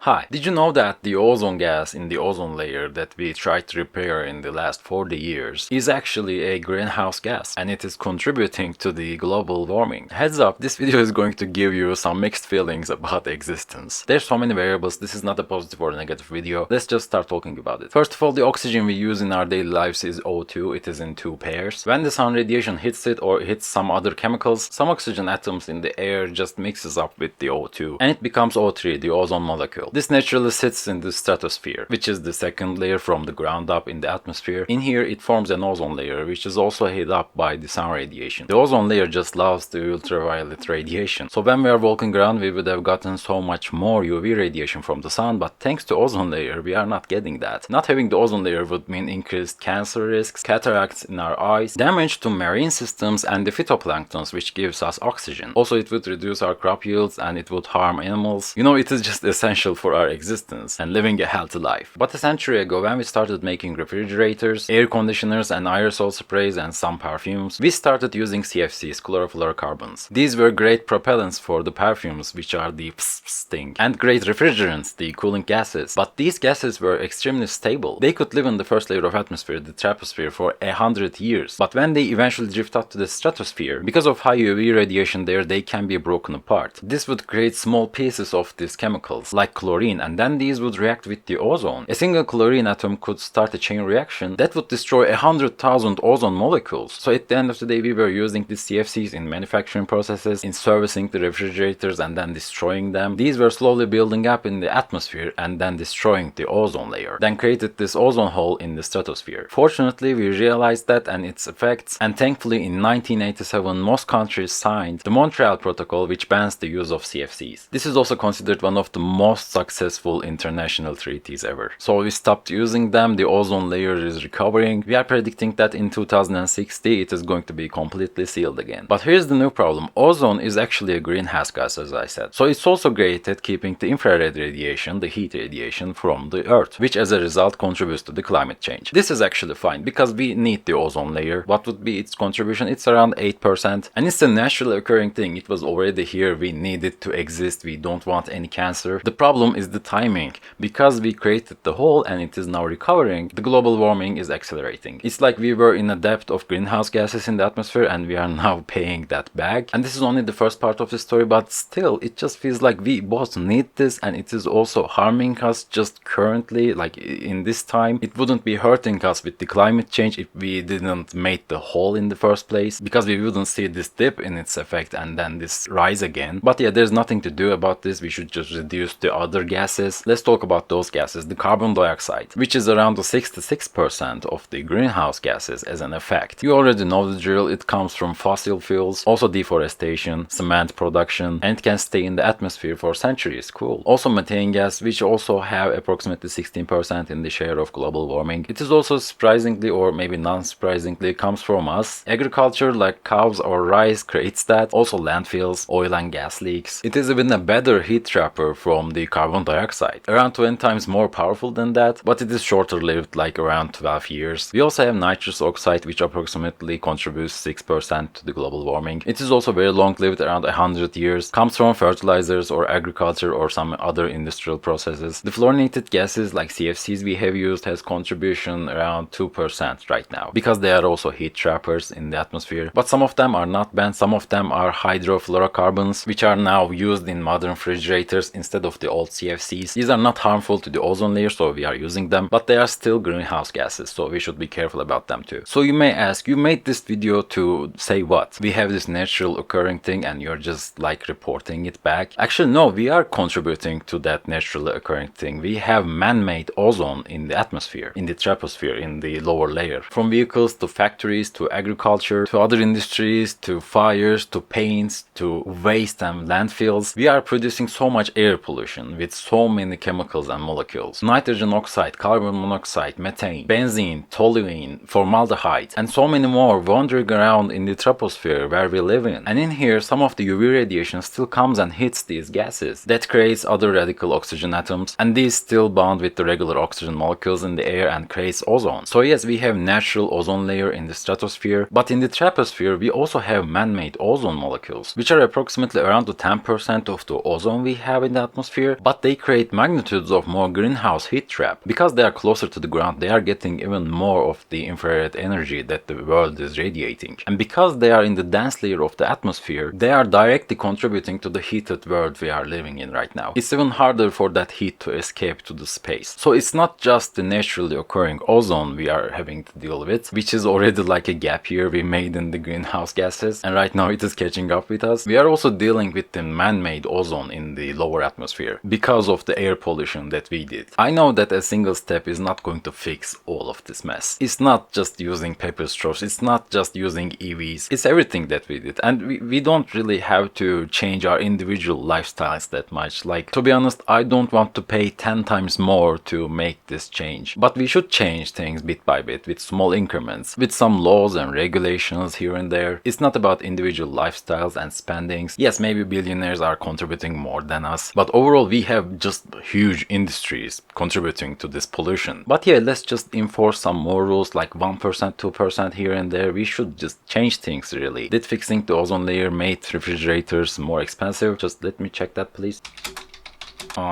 Hi, did you know that the ozone gas in the ozone layer that we tried to repair in the last 40 years is actually a greenhouse gas and it is contributing to the global warming? Heads up, this video is going to give you some mixed feelings about the existence. There's so many variables, this is not a positive or negative video. Let's just start talking about it. First of all, the oxygen we use in our daily lives is O2, it is in two pairs. When the sun radiation hits it or hits some other chemicals, some oxygen atoms in the air just mixes up with the O2 and it becomes O3, the ozone molecule. This naturally sits in the stratosphere, which is the second layer from the ground up in the atmosphere. In here it forms an ozone layer, which is also heated up by the sun radiation. The ozone layer just loves the ultraviolet radiation. So when we are walking around, we would have gotten so much more UV radiation from the sun, but thanks to ozone layer, we are not getting that. Not having the ozone layer would mean increased cancer risks, cataracts in our eyes, damage to marine systems and the phytoplanktons, which gives us oxygen. Also, it would reduce our crop yields and it would harm animals. You know, it is just essential for our existence and living a healthy life. But a century ago, when we started making refrigerators, air conditioners and aerosol sprays and some perfumes, we started using CFCs, chlorofluorocarbons. These were great propellants for the perfumes, which are the pss thing, and great refrigerants, the cooling gases. But these gases were extremely stable. They could live in the first layer of atmosphere, the troposphere, for 100 years. But when they eventually drift up to the stratosphere, because of high UV radiation there, they can be broken apart. This would create small pieces of these chemicals, like chlorine, and then these would react with the ozone. A single chlorine atom could start a chain reaction that would destroy 100,000 ozone molecules. So at the end of the day, we were using the CFCs in manufacturing processes, in servicing the refrigerators and then destroying them. These were slowly building up in the atmosphere and then destroying the ozone layer, then created this ozone hole in the stratosphere. Fortunately, we realized that and its effects, and thankfully in 1987 most countries signed the Montreal Protocol, which bans the use of CFCs. This is also considered one of the most successful international treaties ever. So we stopped using them, the ozone layer is recovering. We are predicting that in 2060 it is going to be completely sealed again. But here's the new problem. Ozone is actually a greenhouse gas, as I said. So it's also great at keeping the infrared radiation, the heat radiation, from the earth, which as a result contributes to the climate change. This is actually fine because we need the ozone layer. What would be its contribution? It's around 8%, and it's a naturally occurring thing. It was already here, we need it to exist, we don't want any cancer. The problem is the timing. Because we created the hole and it is now recovering, the global warming is accelerating. It's like we were in a depth of greenhouse gases in the atmosphere and we are now paying that back. And this is only the first part of the story, but still it just feels like we both need this and it is also harming us just currently, like in this time. It wouldn't be hurting us with the climate change if we didn't make the hole in the first place, because we wouldn't see this dip in its effect and then this rise again. But yeah, there's nothing to do about this. We should just reduce the other gases. Let's talk about those gases. The carbon dioxide, which is around the 66% of the greenhouse gases as an effect. You already know the drill. It comes from fossil fuels, also deforestation, cement production, and it can stay in the atmosphere for centuries. Cool. Also methane gas, which also have approximately 16% in the share of global warming. It is also surprisingly, or maybe non-surprisingly, comes from us. Agriculture like cows or rice creates that. Also landfills, oil and gas leaks. It is even a better heat trapper from the carbon dioxide. Around 20 times more powerful than that, but it is shorter lived, like around 12 years. We also have nitrous oxide, which approximately contributes 6% to the global warming. It is also very long lived, around 100 years, comes from fertilizers or agriculture or some other industrial processes. The fluorinated gases like CFCs we have used has contribution around 2% right now, because they are also heat trappers in the atmosphere. But some of them are not banned, some of them are hydrofluorocarbons, which are now used in modern refrigerators instead of the old CFCs. These are not harmful to the ozone layer, so we are using them, but they are still greenhouse gases, so we should be careful about them too. So you may ask, you made this video to say what? We have this natural occurring thing and you're just like reporting it back? Actually no, we are contributing to that naturally occurring thing. We have man-made ozone in the atmosphere, in the troposphere, in the lower layer. From vehicles to factories to agriculture to other industries to fires to paints to waste and landfills, we are producing so much air pollution with so many chemicals and molecules. Nitrogen oxide, carbon monoxide, methane, benzene, toluene, formaldehyde, and so many more wandering around in the troposphere where we live in. And in here, some of the UV radiation still comes and hits these gases. That creates other radical oxygen atoms, and these still bond with the regular oxygen molecules in the air and creates ozone. So yes, we have natural ozone layer in the stratosphere, but in the troposphere we also have man-made ozone molecules, which are approximately around the 10% of the ozone we have in the atmosphere, but but they create magnitudes of more greenhouse heat trap. Because they are closer to the ground, they are getting even more of the infrared energy that the world is radiating. And because they are in the dense layer of the atmosphere, they are directly contributing to the heated world we are living in right now. It's even harder for that heat to escape to the space. So it's not just the naturally occurring ozone we are having to deal with, which is already like a gap year we made in the greenhouse gases, and right now it is catching up with us. We are also dealing with the man-made ozone in the lower atmosphere because of the air pollution that we did. I know that a single step is not going to fix all of this mess. It's not just using paper straws, it's not just using EVs, it's everything that we did. And we don't really have to change our individual lifestyles that much. Like, to be honest, I don't want to pay 10 times more to make this change. But we should change things bit by bit with small increments, with some laws and regulations here and there. It's not about individual lifestyles and spendings. Yes, maybe billionaires are contributing more than us, but overall we have just huge industries contributing to this pollution. But yeah, let's just enforce some more rules, like 1%, 2% here and there. We should just change things really. Did fixing the ozone layer made refrigerators more expensive? Just let me check that, please.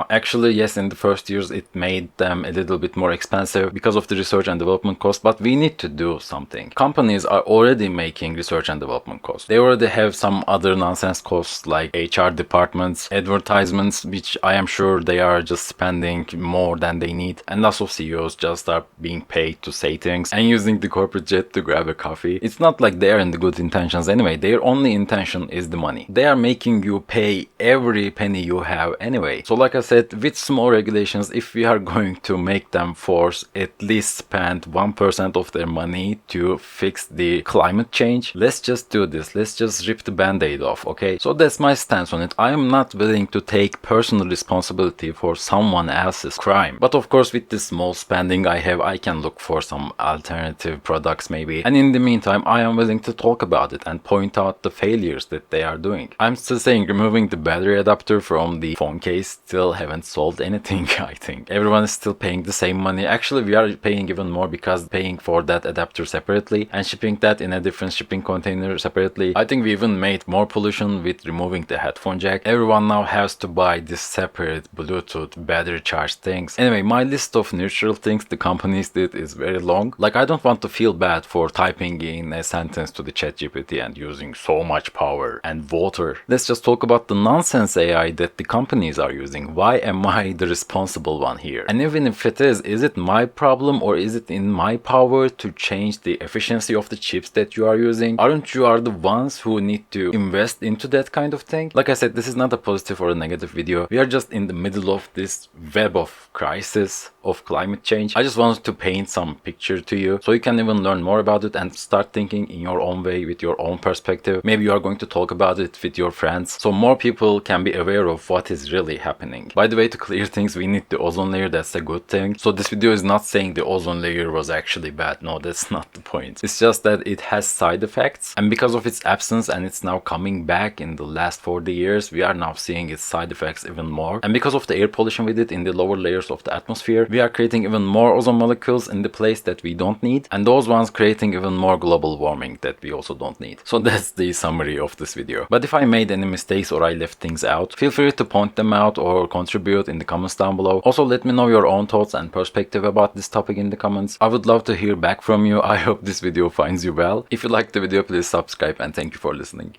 Actually, yes, in the first years it made them a little bit more expensive because of the research and development cost, but we need to do something. Companies are already making research and development costs. They already have some other nonsense costs like HR departments, advertisements, which I am sure they are just spending more than they need, and lots of CEOs just are being paid to say things and using the corporate jet to grab a coffee. It's not like they are in the good intentions anyway. Their only intention is the money. They are making you pay every penny you have anyway. So like I said, with small regulations, if we are going to make them force at least spend 1% of their money to fix the climate change, let's just do this. Let's just rip the band-aid off, okay? So that's my stance on it. I am not willing to take personal responsibility for someone else's crime. But of course, with this small spending I have, I can look for some alternative products maybe. And in the meantime, I am willing to talk about it and point out the failures that they are doing. I'm still saying removing the battery adapter from the phone case still haven't solved anything. I think everyone is still paying the same money. Actually, we are paying even more because paying for that adapter separately and shipping that in a different shipping container separately. I think we even made more pollution with removing the headphone jack. Everyone now has to buy this separate Bluetooth battery charged things. Anyway, my list of neutral things the companies did is very long. Like, I don't want to feel bad for typing in a sentence to the ChatGPT and using so much power and water. Let's just talk about the nonsense AI that the companies are using. Why am I the responsible one here? And even if it is it my problem, or is it in my power to change the efficiency of the chips that you are using? Aren't you are the ones who need to invest into that kind of thing? Like I said, this is not a positive or a negative video. We are just in the middle of this web of crisis of climate change. I just wanted to paint some picture to you so you can even learn more about it and start thinking in your own way with your own perspective. Maybe you are going to talk about it with your friends so more people can be aware of what is really happening. By the way, to clear things, we need the ozone layer. That's a good thing. So this video is not saying the ozone layer was actually bad. No, that's not the point. It's just that it has side effects, and because of its absence and it's now coming back in the last 40 years, we are now seeing its side effects even more. And because of the air pollution we did in the lower layers of the atmosphere, we are creating even more ozone molecules in the place that we don't need, and those ones creating even more global warming that we also don't need. So that's the summary of this video. But if I made any mistakes or I left things out, feel free to point them out or contribute in the comments down below. Also, let me know your own thoughts and perspective about this topic in the comments. I would love to hear back from you. I hope this video finds you well. If you liked the video, please subscribe, and thank you for listening.